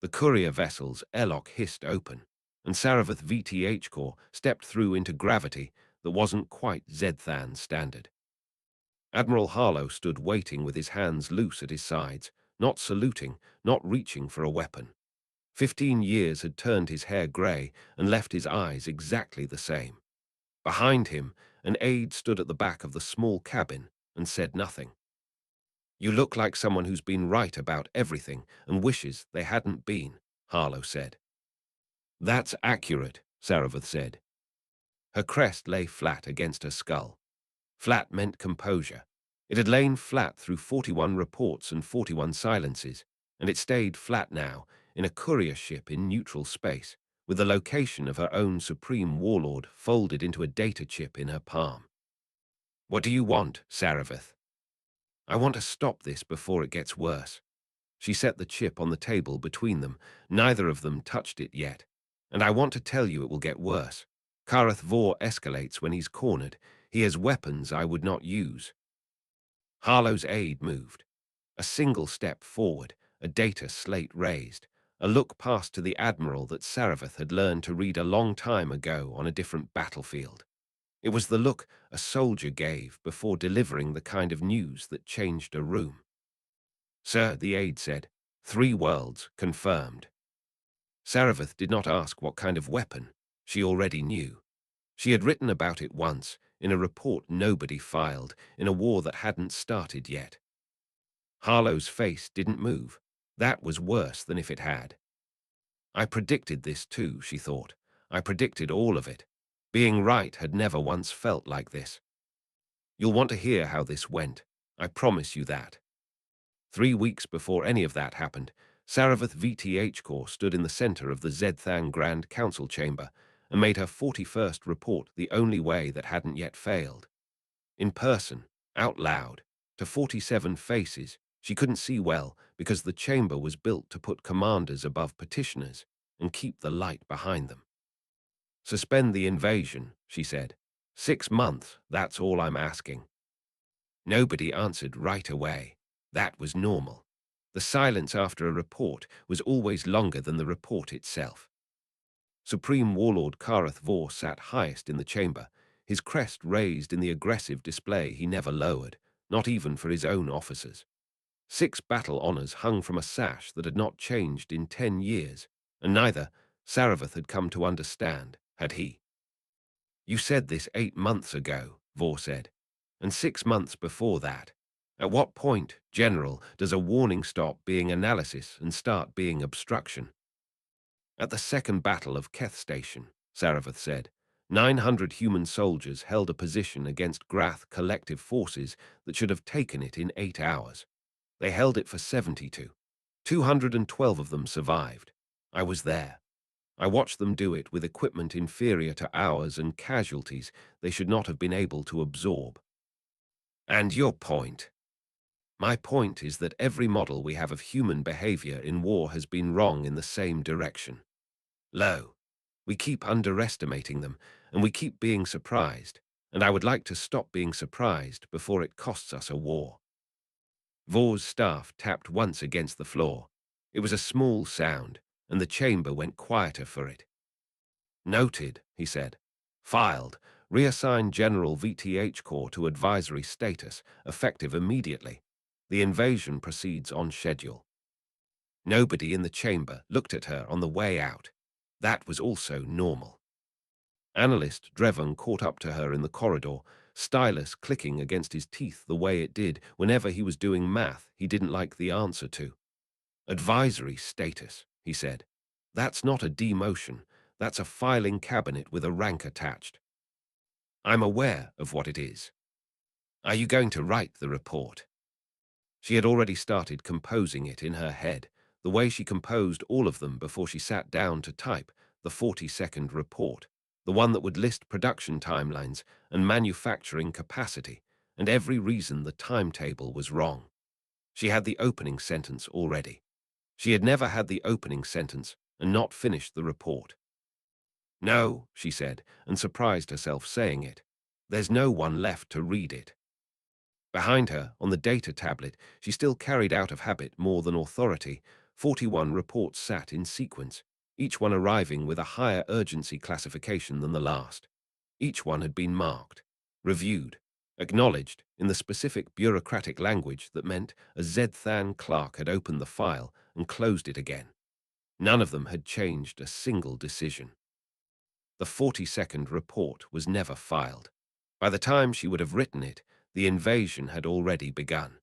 The courier vessel's airlock hissed open, and Saravath VTH Core stepped through into gravity that wasn't quite Zedthan standard. Admiral Harlow stood waiting with his hands loose at his sides, not saluting, not reaching for a weapon. 15 years had turned his hair grey and left his eyes exactly the same. Behind him, an aide stood at the back of the small cabin and said nothing. "You look like someone who's been right about everything and wishes they hadn't been," Harlow said. "That's accurate," Saravath said. Her crest lay flat against her skull. Flat meant composure. It had lain flat through 41 reports and 41 silences, and it stayed flat now in a courier ship in neutral space, with the location of her own supreme warlord folded into a data chip in her palm. "What do you want, Saravath?" "I want to stop this before it gets worse." She set the chip on the table between them. Neither of them touched it yet. "And I want to tell you it will get worse. Karath Vor escalates when he's cornered. He has weapons I would not use." Harlow's aide moved. A single step forward, a data slate raised, a look passed to the admiral that Saravath had learned to read a long time ago on a different battlefield. It was the look a soldier gave before delivering the kind of news that changed a room. "Sir," the aide said, "3 worlds, confirmed." Saravath did not ask what kind of weapon. She already knew. She had written about it once, in a report nobody filed, in a war that hadn't started yet. Harlow's face didn't move. That was worse than if it had. "I predicted this too," she thought. "I predicted all of it. Being right had never once felt like this. You'll want to hear how this went. I promise you that." 3 weeks before any of that happened, Saravath VTH Corps stood in the center of the Zedthan Grand Council chamber and made her 41st report the only way that hadn't yet failed. In person, out loud, to 47 faces, she couldn't see well because the chamber was built to put commanders above petitioners and keep the light behind them. "Suspend the invasion," she said. 6 months, that's all I'm asking." Nobody answered right away. That was normal. The silence after a report was always longer than the report itself. Supreme Warlord Karath Vor sat highest in the chamber, his crest raised in the aggressive display he never lowered, not even for his own officers. 6 battle honors hung from a sash that had not changed in 10 years, and neither, Saravath had come to understand, had he. "You said this 8 months ago," Vor said, "and 6 months before that. At what point, General, does a warning stop being analysis and start being obstruction?" "At the second battle of Keth Station," Saravath said. 900 human soldiers held a position against Grath collective forces that should have taken it in 8 hours. They held it for 72. 212 of them survived. I was there. I watched them do it with equipment inferior to ours and casualties they should not have been able to absorb. "And your point?" "My point is that every model we have of human behavior in war has been wrong in the same direction. Lo, we keep underestimating them, and we keep being surprised, and I would like to stop being surprised before it costs us a war." Vor's staff tapped once against the floor. It was a small sound, and the chamber went quieter for it. "Noted," he said. "Filed. Reassign General VTH Corps to advisory status, effective immediately. The invasion proceeds on schedule." Nobody in the chamber looked at her on the way out. That was also normal. Analyst Drevon caught up to her in the corridor, stylus clicking against his teeth the way it did whenever he was doing math he didn't like the answer to. "Advisory status," he said. "That's not a demotion. That's a filing cabinet with a rank attached." "I'm aware of what it is." "Are you going to write the report?" She had already started composing it in her head, the way she composed all of them before she sat down to type the 40-second report, the one that would list production timelines and manufacturing capacity, and every reason the timetable was wrong. She had the opening sentence already. She had never had the opening sentence and not finished the report. "No," she said, and surprised herself saying it. "There's no one left to read it." Behind her, on the data tablet, she still carried out of habit more than authority, 41 reports sat in sequence, each one arriving with a higher urgency classification than the last. Each one had been marked, reviewed, acknowledged in the specific bureaucratic language that meant a Zthan clerk had opened the file and closed it again. None of them had changed a single decision. The 42nd report was never filed. By the time she would have written it, the invasion had already begun.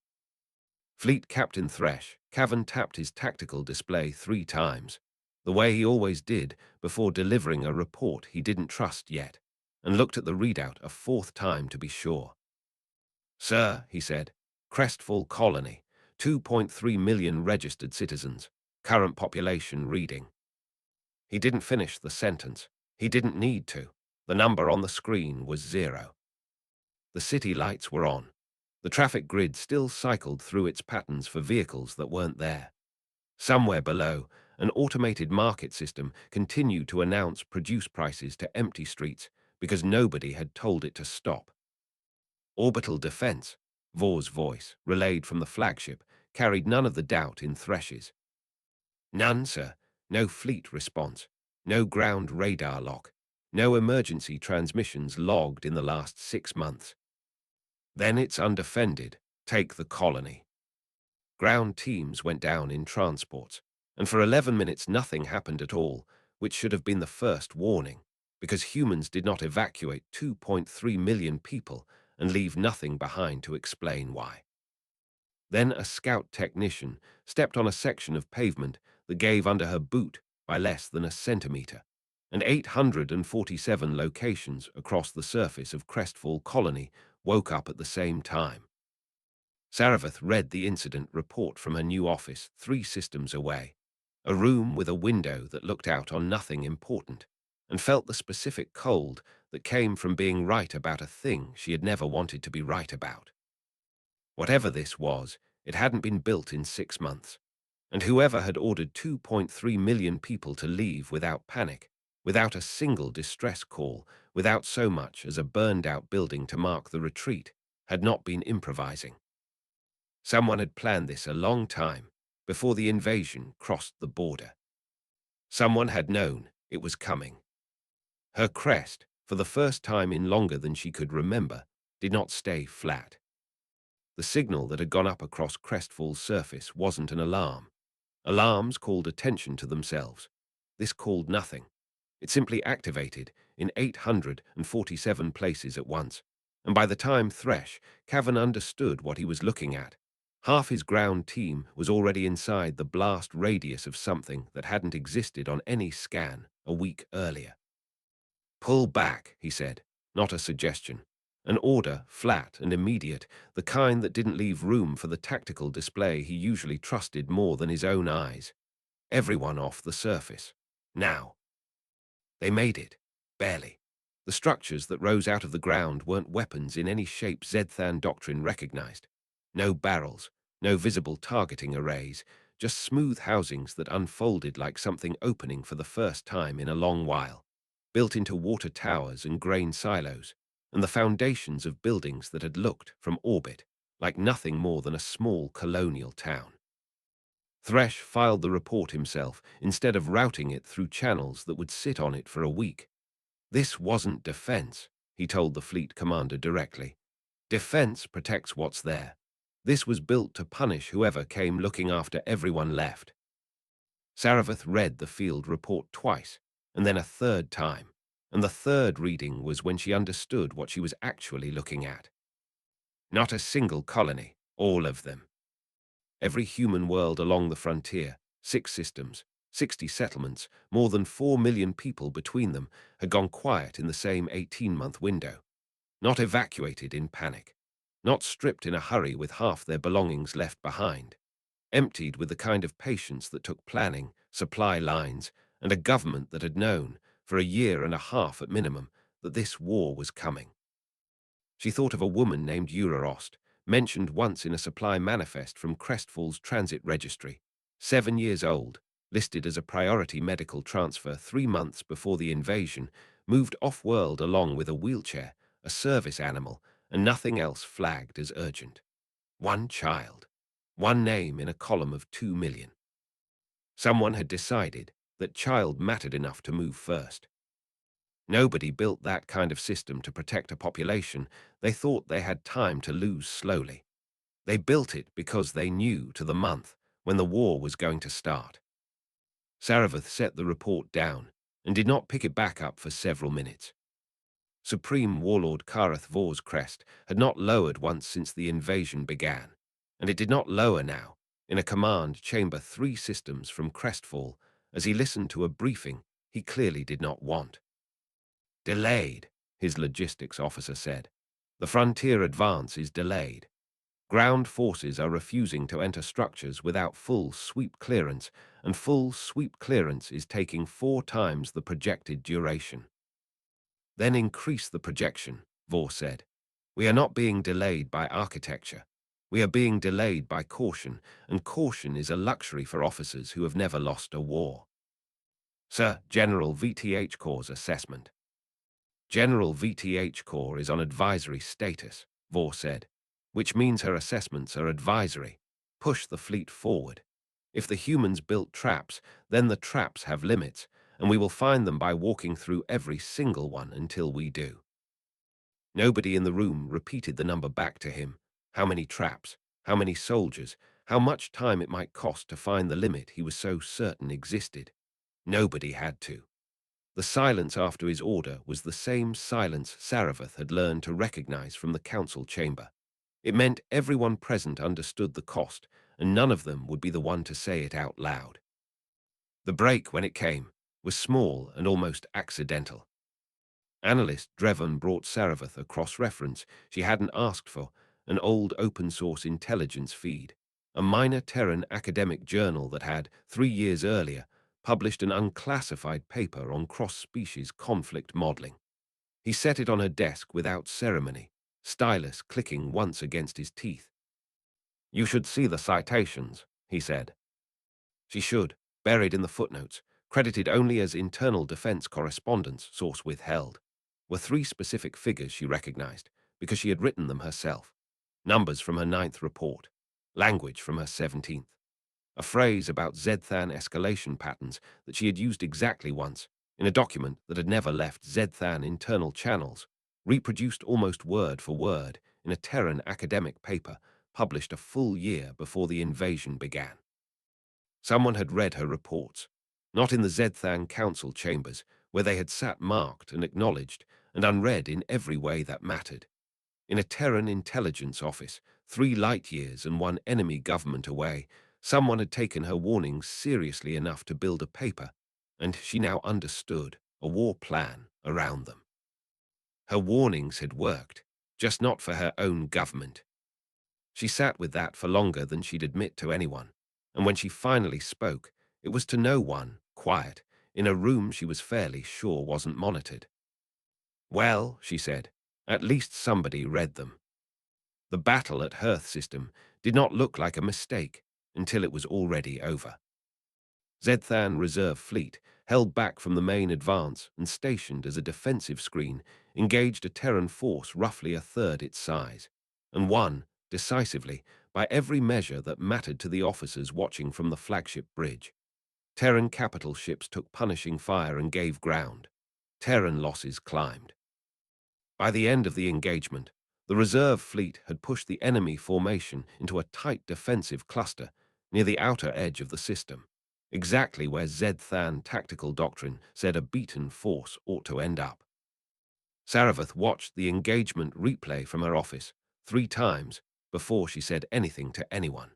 Fleet Captain Thresh, Cavan tapped his tactical display 3 times, the way he always did before delivering a report he didn't trust yet, and looked at the readout a 4th time to be sure. "Sir," he said, "Crestfall Colony, 2.3 million registered citizens, current population reading." He didn't finish the sentence. He didn't need to. The number on the screen was 0. The city lights were on. The traffic grid still cycled through its patterns for vehicles that weren't there. Somewhere below, an automated market system continued to announce produce prices to empty streets because nobody had told it to stop. Orbital defense, Vor's voice, relayed from the flagship, carried none of the doubt in Thresh's. "None, sir. No fleet response. No ground radar lock. No emergency transmissions logged in the last 6 months." "Then it's undefended. Take the colony." Ground teams went down in transports, and for 11 minutes nothing happened at all, which should have been the first warning, because humans did not evacuate 2.3 million people and leave nothing behind to explain why. Then a scout technician stepped on a section of pavement that gave under her boot by less than a centimeter, and 847 locations across the surface of Crestfall Colony woke up at the same time. Saravith read the incident report from her new office 3 systems away, a room with a window that looked out on nothing important, and felt the specific cold that came from being right about a thing she had never wanted to be right about. Whatever this was, it hadn't been built in 6 months, and whoever had ordered 2.3 million people to leave without panic, without a single distress call, without so much as a burned-out building to mark the retreat, had not been improvising. Someone had planned this a long time, before the invasion crossed the border. Someone had known it was coming. Her crest, for the first time in longer than she could remember, did not stay flat. The signal that had gone up across Crestfall's surface wasn't an alarm. Alarms called attention to themselves. This called nothing. It simply activated in 847 places at once, and by the time Thresh, Cavan understood what he was looking at, half his ground team was already inside the blast radius of something that hadn't existed on any scan a week earlier. "Pull back," he said, not a suggestion. An order, flat and immediate, the kind that didn't leave room for the tactical display he usually trusted more than his own eyes. Everyone off the surface. Now. They made it. Barely. The structures that rose out of the ground weren't weapons in any shape Zthan doctrine recognized. No barrels, no visible targeting arrays, just smooth housings that unfolded like something opening for the first time in a long while, built into water towers and grain silos, and the foundations of buildings that had looked, from orbit, like nothing more than a small colonial town. Thresh filed the report himself, instead of routing it through channels that would sit on it for a week. "This wasn't defense," he told the fleet commander directly. "Defense protects what's there. This was built to punish whoever came looking after everyone left." Saravith read the field report twice, and then a 3rd time, and the 3rd reading was when she understood what she was actually looking at. Not a single colony, all of them. Every human world along the frontier, 6 systems, 60 settlements, more than 4 million people between them, had gone quiet in the same 18-month window. Not evacuated in panic. Not stripped in a hurry with half their belongings left behind. Emptied with the kind of patience that took planning, supply lines, and a government that had known, for a year and a half at minimum, that this war was coming. She thought of a woman named Urarost, mentioned once in a supply manifest from Crestfall's transit registry, 7 years old, listed as a priority medical transfer 3 months before the invasion, moved off-world along with a wheelchair, a service animal, and nothing else flagged as urgent. One child. One name in a column of 2 million. Someone had decided that child mattered enough to move first. Nobody built that kind of system to protect a population they thought they had time to lose slowly. They built it because they knew to the month when the war was going to start. Saravath set the report down and did not pick it back up for several minutes. Supreme Warlord Karath Vor's crest had not lowered once since the invasion began, and it did not lower now, in a command chamber 3 systems from Crestfall, as he listened to a briefing he clearly did not want. Delayed, his logistics officer said. The frontier advance is delayed. Ground forces are refusing to enter structures without full sweep clearance, and full sweep clearance is taking 4 times the projected duration. Then increase the projection, Vor said. We are not being delayed by architecture. We are being delayed by caution, and caution is a luxury for officers who have never lost a war. Sir, General VTH Corps assessment. General VTH Corps is on advisory status, Vor said, which means her assessments are advisory. Push the fleet forward. If the humans built traps, then the traps have limits, and we will find them by walking through every single one until we do. Nobody in the room repeated the number back to him. How many traps? How many soldiers? How much time it might cost to find the limit he was so certain existed? Nobody had to. The silence after his order was the same silence Saravath had learned to recognize from the council chamber. It meant everyone present understood the cost, and none of them would be the one to say it out loud. The break, when it came, was small and almost accidental. Analyst Drevon brought Saravath a cross-reference she hadn't asked for, an old open-source intelligence feed, a minor Terran academic journal that had, 3 years earlier, published an unclassified paper on cross-species conflict modeling. He set it on her desk without ceremony, stylus clicking once against his teeth. You should see the citations, he said. She should, buried in the footnotes, credited only as internal defense correspondence, source withheld, were 3 specific figures she recognized, because she had written them herself. Numbers from her 9th report, language from her 17th. A phrase about Zedthan escalation patterns that she had used exactly once, in a document that had never left Zedthan internal channels, reproduced almost word for word in a Terran academic paper published a full year before the invasion began. Someone had read her reports, not in the Zedthan council chambers, where they had sat marked and acknowledged and unread in every way that mattered. In a Terran intelligence office, 3 light years and 1 enemy government away, someone had taken her warnings seriously enough to build a paper, and she now understood a war plan around them. Her warnings had worked, just not for her own government. She sat with that for longer than she'd admit to anyone, and when she finally spoke, it was to no one, quiet, in a room she was fairly sure wasn't monitored. Well, she said, at least somebody read them. The battle at Hearth System did not look like a mistake until it was already over. Zedthan Reserve Fleet, held back from the main advance and stationed as a defensive screen, engaged a Terran force roughly a third its size, and won, decisively, by every measure that mattered to the officers watching from the flagship bridge. Terran capital ships took punishing fire and gave ground. Terran losses climbed. By the end of the engagement, the reserve fleet had pushed the enemy formation into a tight defensive cluster near the outer edge of the system, exactly where Zedthan tactical doctrine said a beaten force ought to end up. Saravath watched the engagement replay from her office 3 times before she said anything to anyone.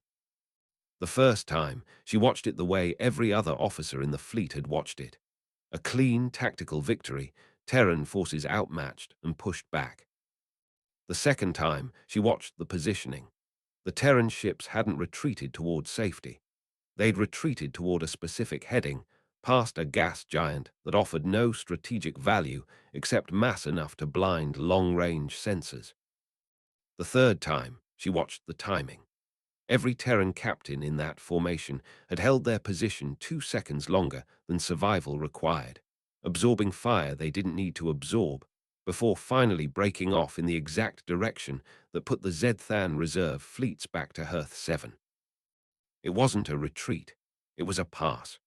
The first time, she watched it the way every other officer in the fleet had watched it. A clean tactical victory, Terran forces outmatched and pushed back. The second time, she watched the positioning. The Terran ships hadn't retreated toward safety. They'd retreated toward a specific heading, past a gas giant that offered no strategic value except mass enough to blind long-range sensors. The third time, she watched the timing. Every Terran captain in that formation had held their position 2 seconds longer than survival required, absorbing fire they didn't need to absorb, before finally breaking off in the exact direction that put the Zedthan reserve fleets back to Hearth 7. It wasn't a retreat. It was a pass.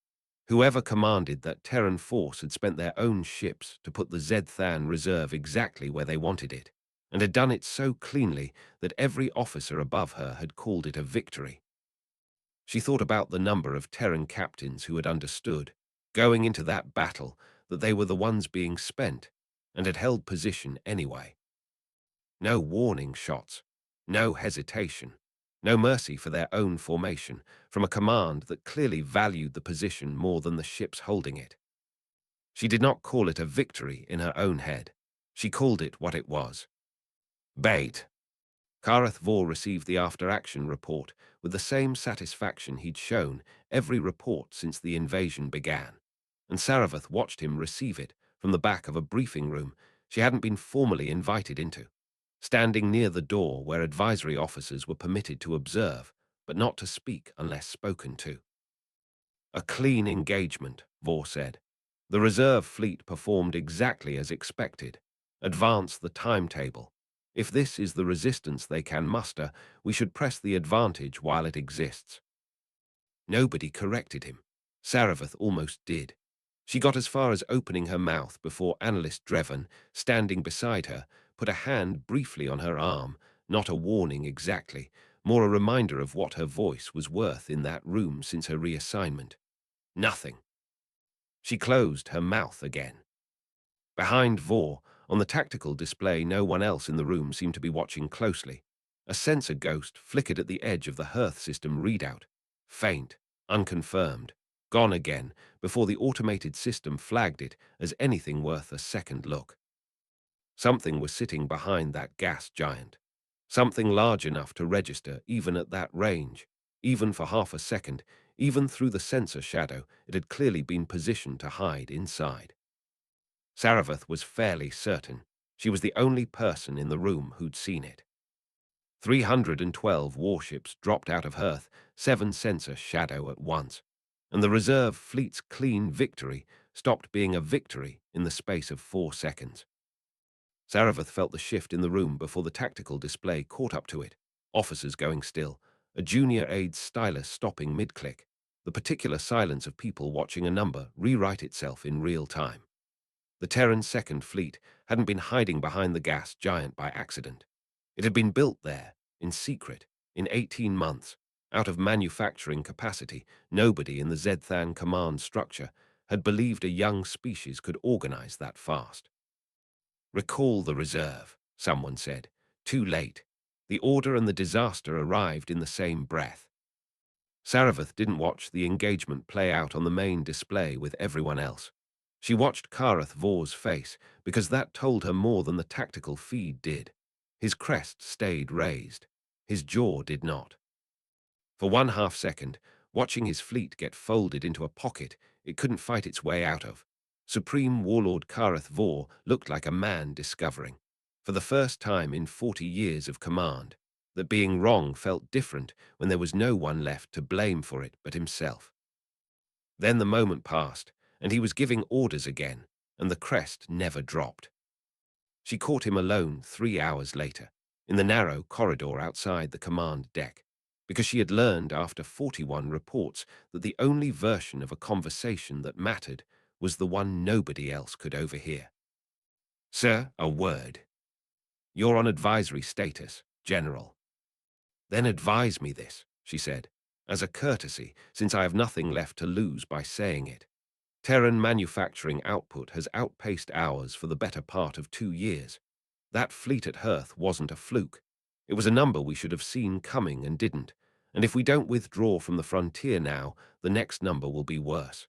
Whoever commanded that Terran force had spent their own ships to put the Zedthan reserve exactly where they wanted it, and had done it so cleanly that every officer above her had called it a victory. She thought about the number of Terran captains who had understood, going into that battle, that they were the ones being spent, and had held position anyway. No warning shots, no hesitation, no mercy for their own formation, from a command that clearly valued the position more than the ships holding it. She did not call it a victory in her own head. She called it what it was. Bait. Kareth Vor received the after-action report with the same satisfaction he'd shown every report since the invasion began, and Saravath watched him receive it from the back of a briefing room she hadn't been formally invited into, standing near the door where advisory officers were permitted to observe, but not to speak unless spoken to. A clean engagement, Vor said. The reserve fleet performed exactly as expected. Advance the timetable. If this is the resistance they can muster, we should press the advantage while it exists. Nobody corrected him. Saravath almost did. She got as far as opening her mouth before Analyst Dreven, standing beside her, put a hand briefly on her arm, not a warning exactly, more a reminder of what her voice was worth in that room since her reassignment. Nothing. She closed her mouth again. Behind Vor, on the tactical display, no one else in the room seemed to be watching closely. A sensor ghost flickered at the edge of the Hearth system readout. Faint, unconfirmed, gone again, before the automated system flagged it as anything worth a second look. Something was sitting behind that gas giant. Something large enough to register even at that range, even for half a second, even through the sensor shadow it had clearly been positioned to hide inside. Saravath was fairly certain she was the only person in the room who'd seen it. 312 warships dropped out of Hearth, 7 sensor shadow at once, and the reserve fleet's clean victory stopped being a victory in the space of 4 seconds. Saravath felt the shift in the room before the tactical display caught up to it, officers going still, a junior aide's stylus stopping mid-click, the particular silence of people watching a number rewrite itself in real time. The Terran Second Fleet hadn't been hiding behind the gas giant by accident. It had been built there, in secret, in 18 months, out of manufacturing capacity. Nobody in the Zedthan command structure had believed a young species could organize that fast. Recall the reserve, someone said. Too late. The order and the disaster arrived in the same breath. Saravath didn't watch the engagement play out on the main display with everyone else. She watched Kareth Vor's face because that told her more than the tactical feed did. His crest stayed raised. His jaw did not. For 1/2 second, watching his fleet get folded into a pocket it couldn't fight its way out of, Supreme Warlord Kareth Vor looked like a man discovering, for the first time in 40 years of command, that being wrong felt different when there was no one left to blame for it but himself. Then the moment passed, and he was giving orders again, and the crest never dropped. She caught him alone 3 hours later, in the narrow corridor outside the command deck, because she had learned after 41 reports that the only version of a conversation that mattered was the one nobody else could overhear. "Sir, a word. You're on advisory status, General." "Then advise me this," she said, "as a courtesy, since I have nothing left to lose by saying it. Terran manufacturing output has outpaced ours for the better part of 2 years. That fleet at Hearth wasn't a fluke. It was a number we should have seen coming and didn't, and if we don't withdraw from the frontier now, the next number will be worse."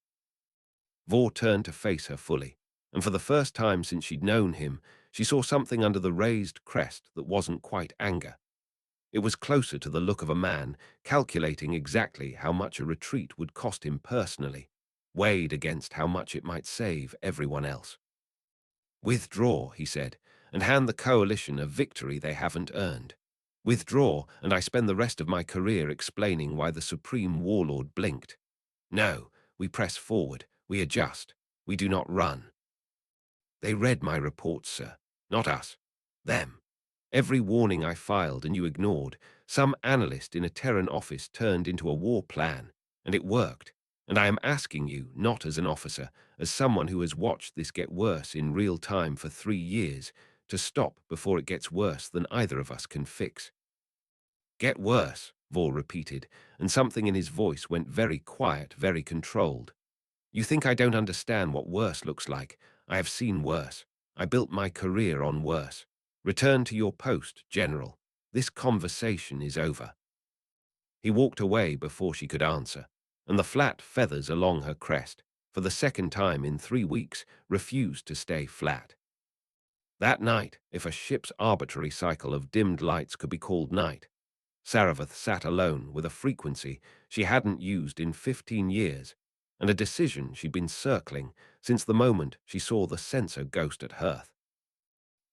Vor turned to face her fully, and for the first time since she'd known him, she saw something under the raised crest that wasn't quite anger. It was closer to the look of a man calculating exactly how much a retreat would cost him personally, weighed against how much it might save everyone else. "Withdraw," he said, "and hand the coalition a victory they haven't earned. Withdraw, and I spend the rest of my career explaining why the Supreme Warlord blinked. No, we press forward, we adjust, we do not run." "They read my reports, sir. Not us. Them. Every warning I filed and you ignored, some analyst in a Terran office turned into a war plan, and it worked. And I am asking you, not as an officer, as someone who has watched this get worse in real time for 3 years, to stop before it gets worse than either of us can fix. Get worse, Vor repeated, and something in his voice went very quiet, very controlled. You think I don't understand what worse looks like? I have seen worse. I built my career on worse. Return to your post, General. This conversation is over. He walked away before she could answer, and the flat feathers along her crest, for the second time in 3 weeks, refused to stay flat. That night, if a ship's arbitrary cycle of dimmed lights could be called night, Saravath sat alone with a frequency she hadn't used in 15 years, and a decision she'd been circling since the moment she saw the sensor ghost at Hearth.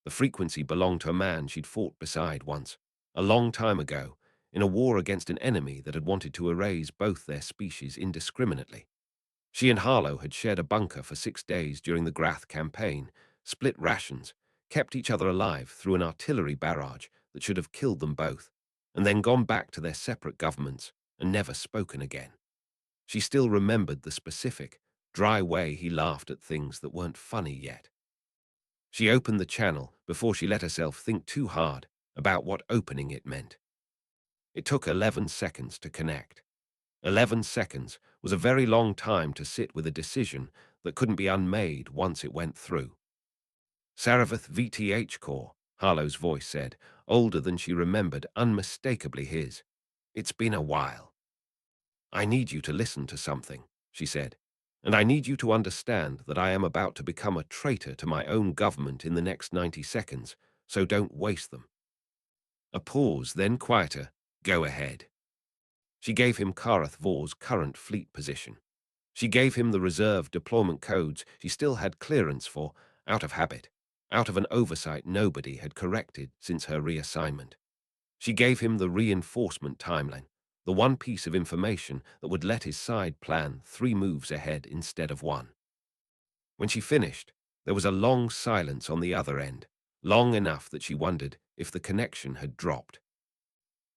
The frequency belonged to a man she'd fought beside once, a long time ago, in a war against an enemy that had wanted to erase both their species indiscriminately. She and Harlow had shared a bunker for 6 days during the Grath campaign, split rations, kept each other alive through an artillery barrage that should have killed them both, and then gone back to their separate governments and never spoken again. She still remembered the specific, dry way he laughed at things that weren't funny yet. She opened the channel before she let herself think too hard about what opening it meant. It took 11 seconds to connect. 11 seconds was a very long time to sit with a decision that couldn't be unmade once it went through. Saravath VTH Core, Harlow's voice said, older than she remembered, unmistakably his. It's been a while. I need you to listen to something, she said, and I need you to understand that I am about to become a traitor to my own government in the next 90 seconds, so don't waste them. A pause, then quieter. Go ahead. She gave him Karath Vor's current fleet position. She gave him the reserve deployment codes she still had clearance for, out of habit, out of an oversight nobody had corrected since her reassignment. She gave him the reinforcement timeline, the one piece of information that would let his side plan 3 moves ahead instead of 1. When she finished, there was a long silence on the other end, long enough that she wondered if the connection had dropped.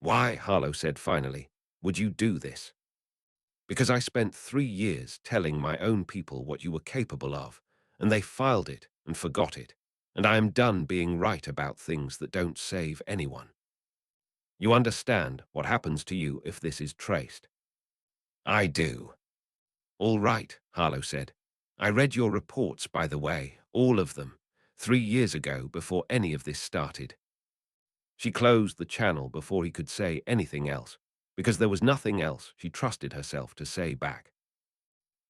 Why, Harlow said finally, would you do this? Because I spent 3 years telling my own people what you were capable of, and they filed it and forgot it, and I am done being right about things that don't save anyone. You understand what happens to you if this is traced? I do. All right, Harlow said. I read your reports, by the way, all of them, 3 years ago before any of this started. She closed the channel before he could say anything else, because there was nothing else she trusted herself to say back.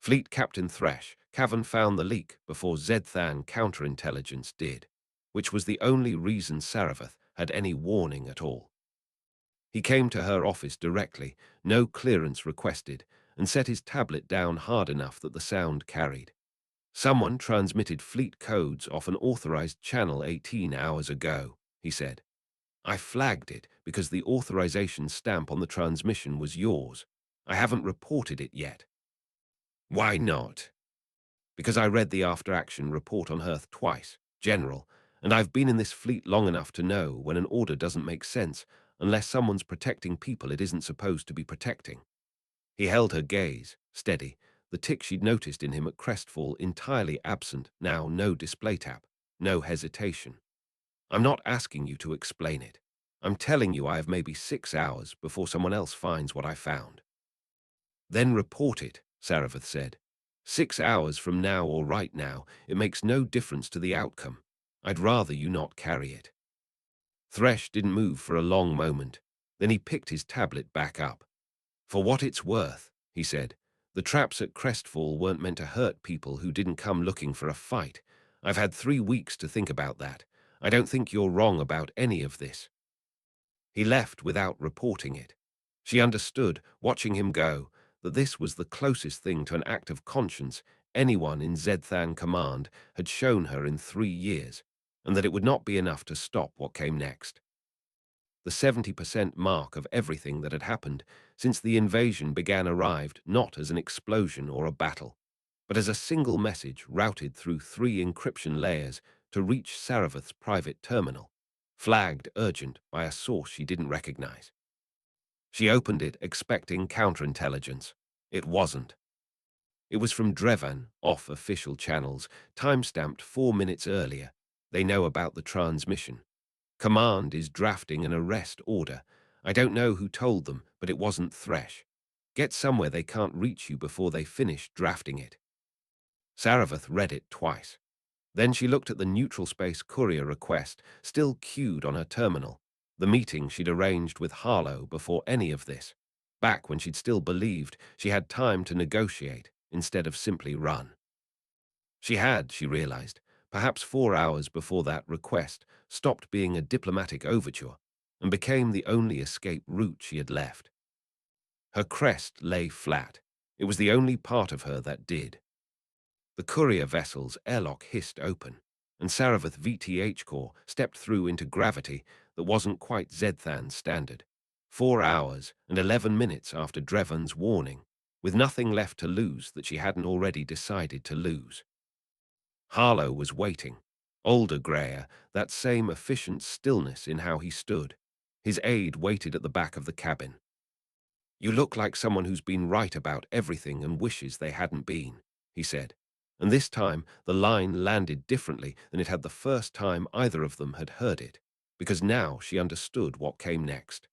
Fleet Captain Thresh, Cavan found the leak before Zedthan counterintelligence did, which was the only reason Saravath had any warning at all. He came to her office directly, no clearance requested, and set his tablet down hard enough that the sound carried. Someone transmitted fleet codes off an authorized channel 18 hours ago, he said. I flagged it because the authorization stamp on the transmission was yours. I haven't reported it yet. Why not? Because I read the after-action report on Hearth twice, General, and I've been in this fleet long enough to know when an order doesn't make sense unless someone's protecting people it isn't supposed to be protecting. He held her gaze, steady, the tick she'd noticed in him at Crestfall entirely absent, now no display tap, no hesitation. I'm not asking you to explain it. I'm telling you I have maybe 6 hours before someone else finds what I found. Then report it, Saravath said. 6 hours from now or right now, it makes no difference to the outcome. I'd rather you not carry it. Thresh didn't move for a long moment. Then he picked his tablet back up. For what it's worth, he said, the traps at Crestfall weren't meant to hurt people who didn't come looking for a fight. I've had 3 weeks to think about that. I don't think you're wrong about any of this. He left without reporting it. She understood, watching him go, that this was the closest thing to an act of conscience anyone in Zedthan Command had shown her in 3 years, and that it would not be enough to stop what came next. The 70% mark of everything that had happened since the invasion began arrived not as an explosion or a battle, but as a single message routed through 3 encryption layers to reach Saravath's private terminal, flagged urgent by a source she didn't recognize. She opened it expecting counterintelligence. It wasn't. It was from Drevan, off official channels, time-stamped 4 minutes earlier. They know about the transmission. Command is drafting an arrest order. I don't know who told them, but it wasn't Thresh. Get somewhere they can't reach you before they finish drafting it. Saravath read it twice. Then she looked at the neutral space courier request, still queued on her terminal, the meeting she'd arranged with Harlow before any of this, back when she'd still believed she had time to negotiate instead of simply run. She had, she realized, perhaps 4 hours before that request stopped being a diplomatic overture and became the only escape route she had left. Her crest lay flat. It was the only part of her that did. The courier vessel's airlock hissed open, and Saravath VTH core stepped through into gravity that wasn't quite Zedthan standard. 4 hours and 11 minutes after Drevan's warning, with nothing left to lose that she hadn't already decided to lose. Harlow was waiting. Older grayer, that same efficient stillness in how he stood. His aide waited at the back of the cabin. "You look like someone who's been right about everything and wishes they hadn't been," he said. And this time the line landed differently than it had the first time either of them had heard it, because now she understood what came next.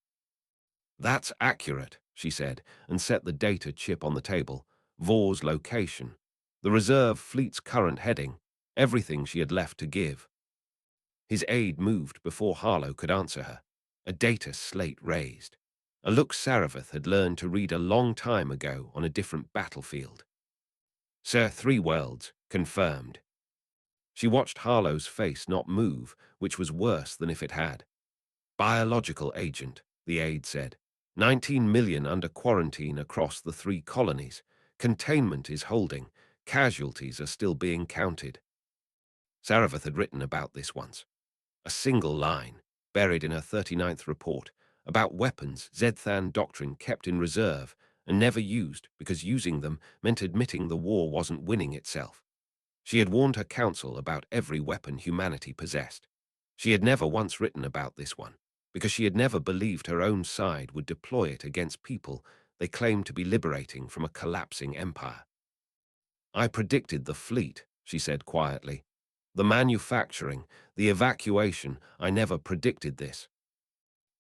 "That's accurate," she said, and set the data chip on the table. Vor's location, the reserve fleet's current heading, everything she had left to give. His aide moved before Harlow could answer her. A data slate raised. A look Saravath had learned to read a long time ago on a different battlefield. "Sir, 3 worlds, confirmed." She watched Harlow's face not move, which was worse than if it had. "Biological agent," the aide said. 19 million under quarantine across the 3 colonies. Containment is holding. Casualties are still being counted. Saravath had written about this once. A single line, buried in her 39th report, about weapons Zedthan doctrine kept in reserve and never used because using them meant admitting the war wasn't winning itself. She had warned her council about every weapon humanity possessed. She had never once written about this one, because she had never believed her own side would deploy it against people they claimed to be liberating from a collapsing empire. "I predicted the fleet," she said quietly. "The manufacturing, the evacuation, I never predicted this."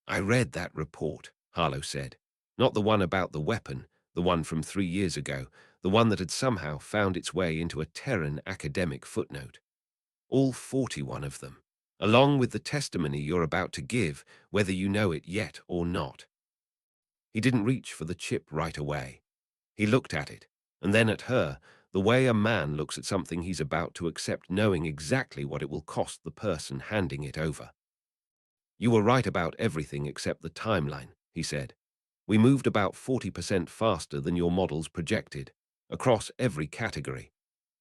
"I read that report," Harlow said. "Not the one about the weapon, the one from 3 years ago, the one that had somehow found its way into a Terran academic footnote. All 41 of them, along with the testimony you're about to give, whether you know it yet or not." He didn't reach for the chip right away. He looked at it, and then at her, the way a man looks at something he's about to accept, knowing exactly what it will cost the person handing it over. "You were right about everything except the timeline," he said. "We moved about 40% faster than your models projected, across every category.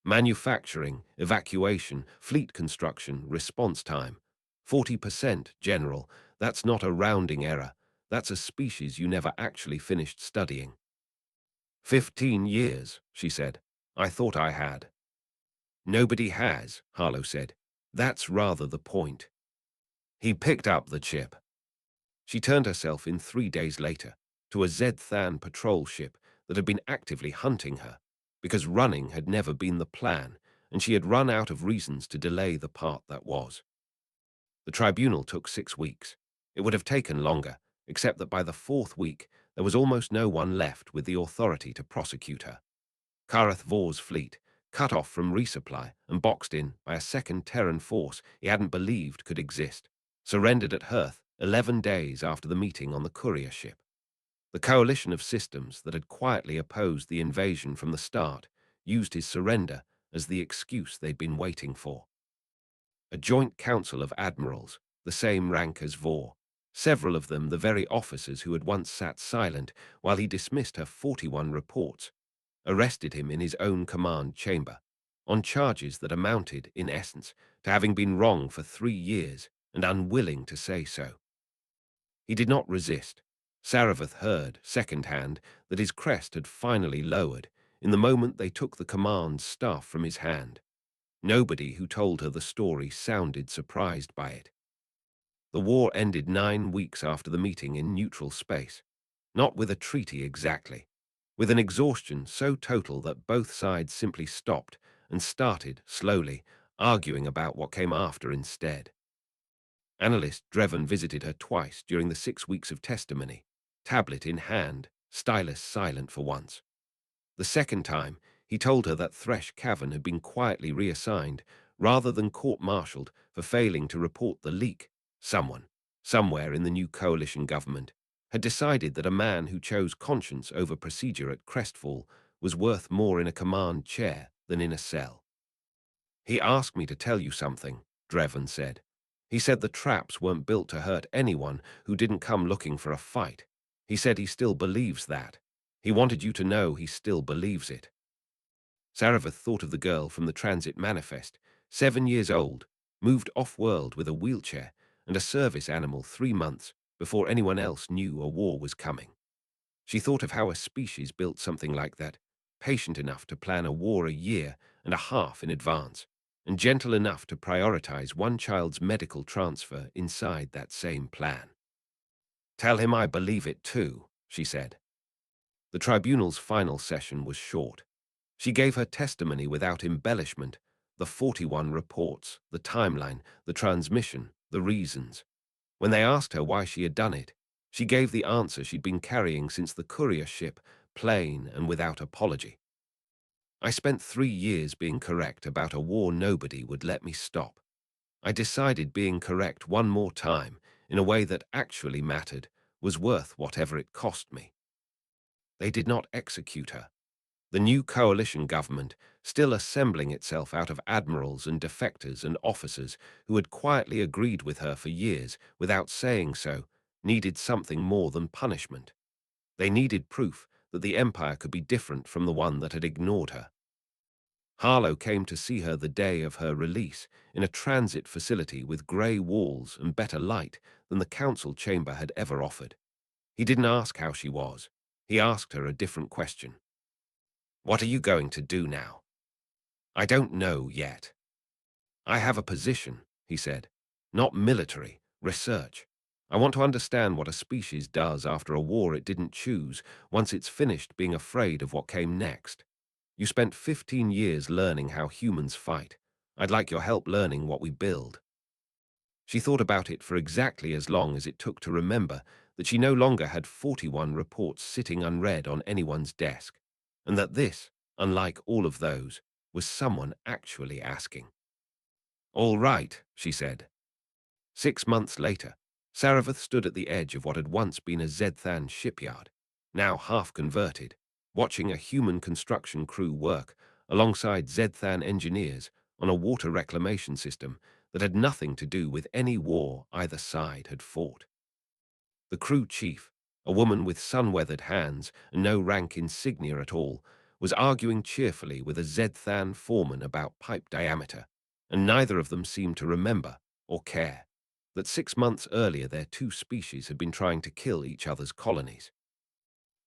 Manufacturing, evacuation, fleet construction, response time. 40%, General. That's not a rounding error. That's a species you never actually finished studying." 15 years, she said. "I thought I had." "Nobody has," Harlow said. "That's rather the point." He picked up the chip. She turned herself in 3 days later to a Zedthan patrol ship that had been actively hunting her, because running had never been the plan, and she had run out of reasons to delay the part that was. The tribunal took 6 weeks. It would have taken longer, except that by the 4th week there was almost no one left with the authority to prosecute her. Karath Vor's fleet, cut off from resupply and boxed in by a second Terran force he hadn't believed could exist, surrendered at Hearth 11 days after the meeting on the courier ship. The coalition of systems that had quietly opposed the invasion from the start used his surrender as the excuse they'd been waiting for. A joint council of admirals, the same rank as Vor, several of them the very officers who had once sat silent while he dismissed her 41 reports, arrested him in his own command chamber, on charges that amounted, in essence, to having been wrong for 3 years and unwilling to say so. He did not resist. Saravath heard, second-hand, that his crest had finally lowered in the moment they took the command staff from his hand. Nobody who told her the story sounded surprised by it. The war ended 9 weeks after the meeting in neutral space. Not with a treaty exactly. with an exhaustion so total that both sides simply stopped and started, slowly, arguing about what came after instead. Analyst Dreven visited her twice during the 6 weeks of testimony, tablet in hand, stylus silent for once. The second time, he told her that Thresh Cavern had been quietly reassigned rather than court-martialed for failing to report the leak. Someone, somewhere in the new coalition government, had decided that a man who chose conscience over procedure at Crestfall was worth more in a command chair than in a cell. He asked me to tell you something, Dreven said. He said the traps weren't built to hurt anyone who didn't come looking for a fight. He said he still believes that. He wanted you to know he still believes it. Saravith thought of the girl from the Transit Manifest, 7 years old, moved off-world with a wheelchair and a service animal 3 months before anyone else knew a war was coming. She thought of how a species built something like that, patient enough to plan a war a year and a half in advance, and gentle enough to prioritize one child's medical transfer inside that same plan. "Tell him I believe it too," she said. The tribunal's final session was short. She gave her testimony without embellishment, the 41 reports, the timeline, the transmission, the reasons. When they asked her why she had done it, she gave the answer she'd been carrying since the courier ship, plain and without apology. "I spent 3 years being correct about a war nobody would let me stop. I decided being correct one more time, in a way that actually mattered, was worth whatever it cost me." They did not execute her. The new coalition government, still assembling itself out of admirals and defectors and officers who had quietly agreed with her for years without saying so, needed something more than punishment. They needed proof that the empire could be different from the one that had ignored her. Harlow came to see her the day of her release in a transit facility with grey walls and better light than the council chamber had ever offered. He didn't ask how she was. He asked her a different question. "What are you going to do now?" "I don't know yet." "I have a position," he said. "Not military, research. I want to understand what a species does after a war it didn't choose, once it's finished being afraid of what came next. You spent 15 years learning how humans fight. I'd like your help learning what we build." She thought about it for exactly as long as it took to remember that she no longer had 41 reports sitting unread on anyone's desk, and that this, unlike all of those, was someone actually asking. "All right," she said. 6 months later, Saravith stood at the edge of what had once been a Zedthan shipyard, now half converted, watching a human construction crew work alongside Zedthan engineers on a water reclamation system that had nothing to do with any war either side had fought. The crew chief, a woman with sun-weathered hands and no rank insignia at all, was arguing cheerfully with a Zedthan foreman about pipe diameter, and neither of them seemed to remember, or care, that 6 months earlier their two species had been trying to kill each other's colonies.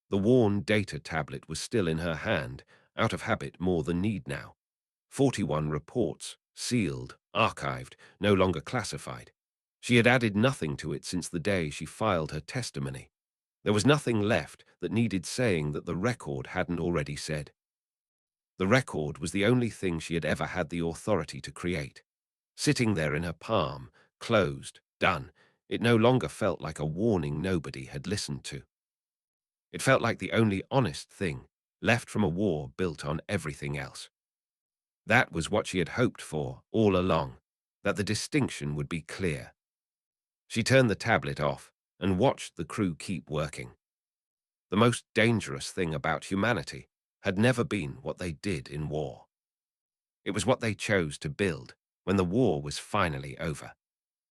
The worn data tablet was still in her hand, out of habit more than need now. 41 reports, sealed, archived, no longer classified. She had added nothing to it since the day she filed her testimony. There was nothing left that needed saying that the record hadn't already said. The record was the only thing she had ever had the authority to create. Sitting there in her palm, closed, done, it no longer felt like a warning nobody had listened to. It felt like the only honest thing left from a war built on everything else. That was what she had hoped for all along, that the distinction would be clear. She turned the tablet off and watched the crew keep working. The most dangerous thing about humanity had never been what they did in war. It was what they chose to build when the war was finally over.